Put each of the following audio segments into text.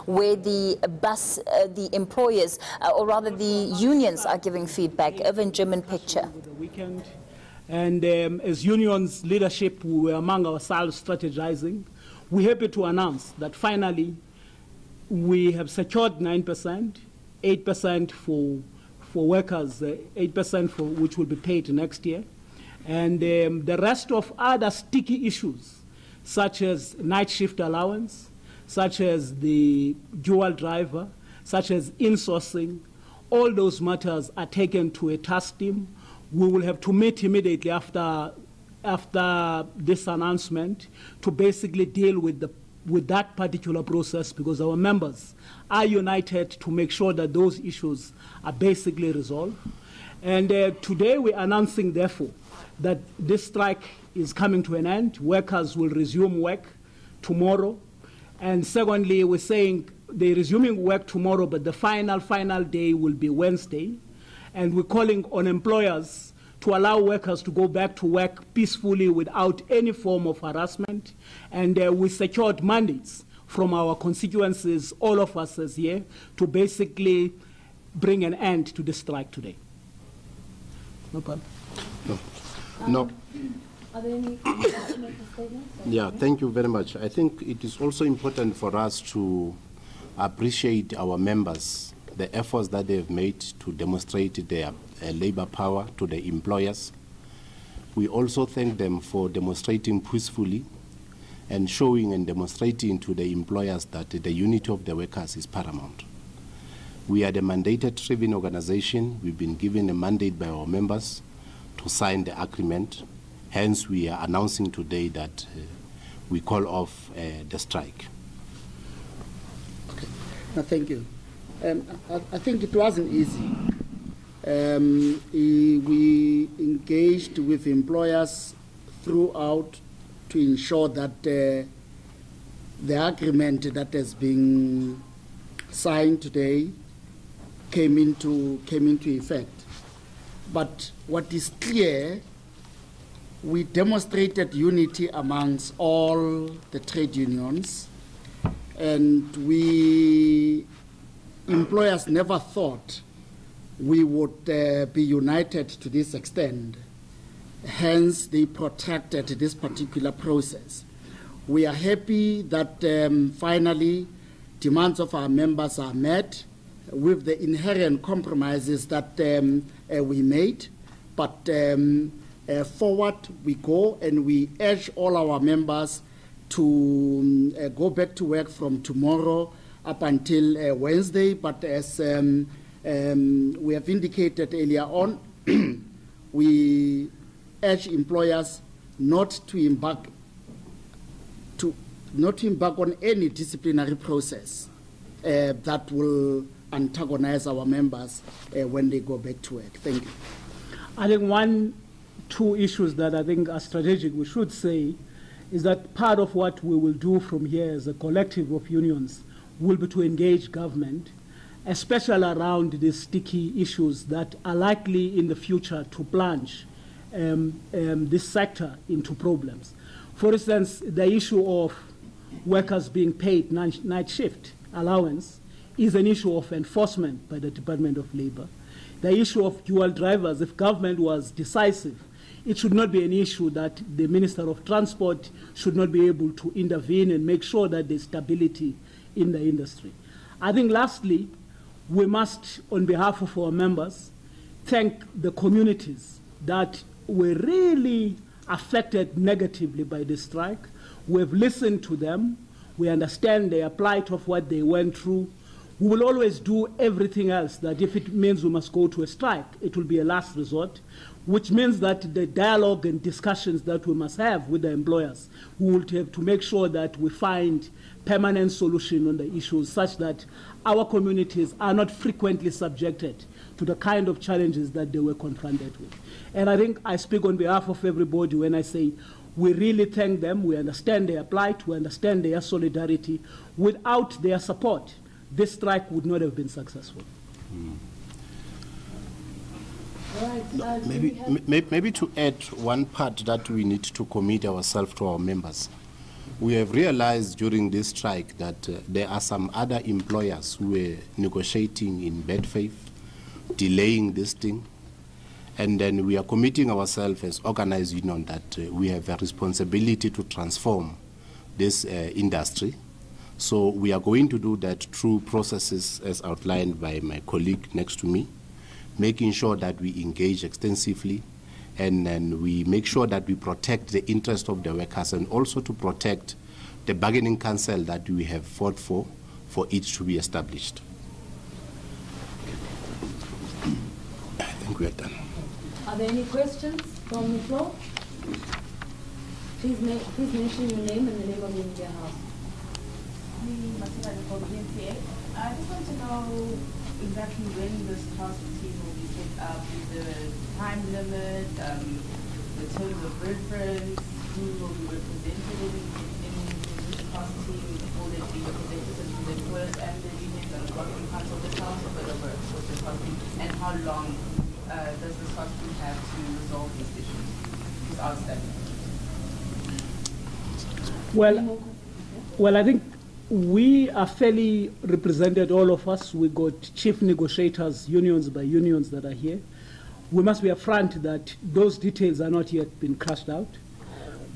where the employers, or rather the unions, are giving feedback. Irvin, German picture. And as unions leadership, we were among ourselves strategizing. We're happy to announce that finally we have secured 9%, 8% for workers, 8% for which will be paid next year. And the rest of other sticky issues, such as night shift allowance, such as the dual driver, such as insourcing, all those matters are taken to a task team. We will have to meet immediately after this announcement to basically deal with that particular process, because our members are united to make sure that those issues are basically resolved. And today we're announcing, therefore, that this strike is coming to an end. Workers will resume work tomorrow. And secondly, we're saying they're resuming work tomorrow, but the final day will be Wednesday. And we're calling on employers to allow workers to go back to work peacefully without any form of harassment. And we secured mandates from our constituencies, all of us as here, to basically bring an end to the strike today. No problem. No. Are there any statements? Yeah, thank you very much. I think it is also important for us to appreciate our members, the efforts that they have made to demonstrate their labor power to the employers. We also thank them for demonstrating peacefully and showing and demonstrating to the employers that the unity of the workers is paramount. We are the mandated driven organization. We've been given a mandate by our members to sign the agreement. Hence, we are announcing today that we call off the strike. Okay. No, thank you. I think it wasn't easy. We engaged with employers throughout to ensure that the agreement that has been signed today came into effect. But what is clear, we demonstrated unity amongst all the trade unions, and employers never thought we would be united to this extent. Hence, they protracted this particular process. We are happy that finally demands of our members are met with the inherent compromises that we made, but forward we go, and we urge all our members to go back to work from tomorrow up until Wednesday. But as we have indicated earlier on, we urge employers not to embark on any disciplinary process that will antagonize our members when they go back to work. Thank you. I think two issues that I think are strategic, we should say, is that part of what we will do from here as a collective of unions will be to engage government, especially around these sticky issues that are likely in the future to plunge this sector into problems. For instance, the issue of workers being paid night shift allowance is an issue of enforcement by the Department of Labor. The issue of dual drivers, if government was decisive, it should not be an issue that the Minister of Transport should not be able to intervene and make sure that there's stability in the industry. I think lastly, we must, on behalf of our members, thank the communities that were really affected negatively by the strike. We've listened to them. We understand their plight of what they went through. We will always do everything else that if it means we must go to a strike, it will be a last resort, which means that the dialogue and discussions that we must have with the employers, we will have to make sure that we find permanent solution on the issues such that our communities are not frequently subjected to the kind of challenges that they were confronted with. And I think I speak on behalf of everybody when I say we really thank them, we understand their plight, we understand their solidarity. Without their support, this strike would not have been successful. Maybe to add one part that we need to commit ourselves to our members. We have realized during this strike that there are some other employers who were negotiating in bad faith, delaying this thing, and then we are committing ourselves as organized union that we have a responsibility to transform this industry. So we are going to do that through processes as outlined by my colleague next to me, making sure that we engage extensively, and then we make sure that we protect the interest of the workers and also to protect the bargaining council that we have fought for it to be established. I think we are done. Are there any questions from the floor? Please mention your name and the name of your media house. I just want to know exactly when this task team will be set up, the time limit, the terms of reference, who will be represented in this task team, will there be representatives from the employers and the unions and the bargaining council? Just tell us a bit about what the task team, and how long does this task team have to resolve these issues, these outstanding? Well, I think we are fairly represented, all of us. We got chief negotiators, unions by unions that are here. We must be upfront that those details are not yet been crushed out.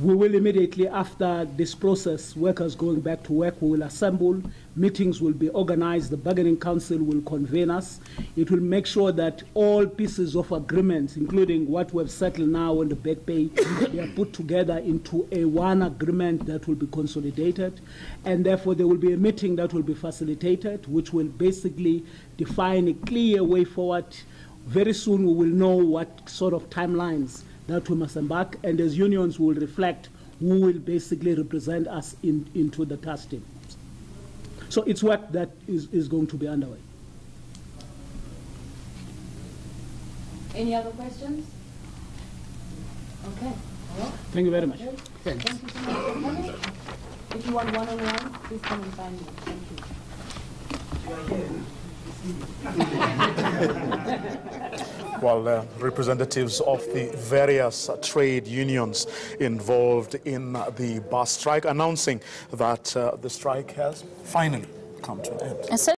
We will immediately after this process, workers going back to work, we will assemble, meetings will be organized, the bargaining council will convene us. It will make sure that all pieces of agreements, including what we've settled now on the back pay, they are put together into a one agreement that will be consolidated. And therefore there will be a meeting that will be facilitated, which will basically define a clear way forward. Very soon we will know what sort of timelines that we must embark, and as unions will reflect who will basically represent us into the task team. So it's work that is going to be underway. Any other questions? Okay. Well, thank you very much. Thank you so much for coming. If you want one-on-one, please come and find me. Thank you. Well, representatives of the various trade unions involved in the bus strike announcing that the strike has finally come to an end.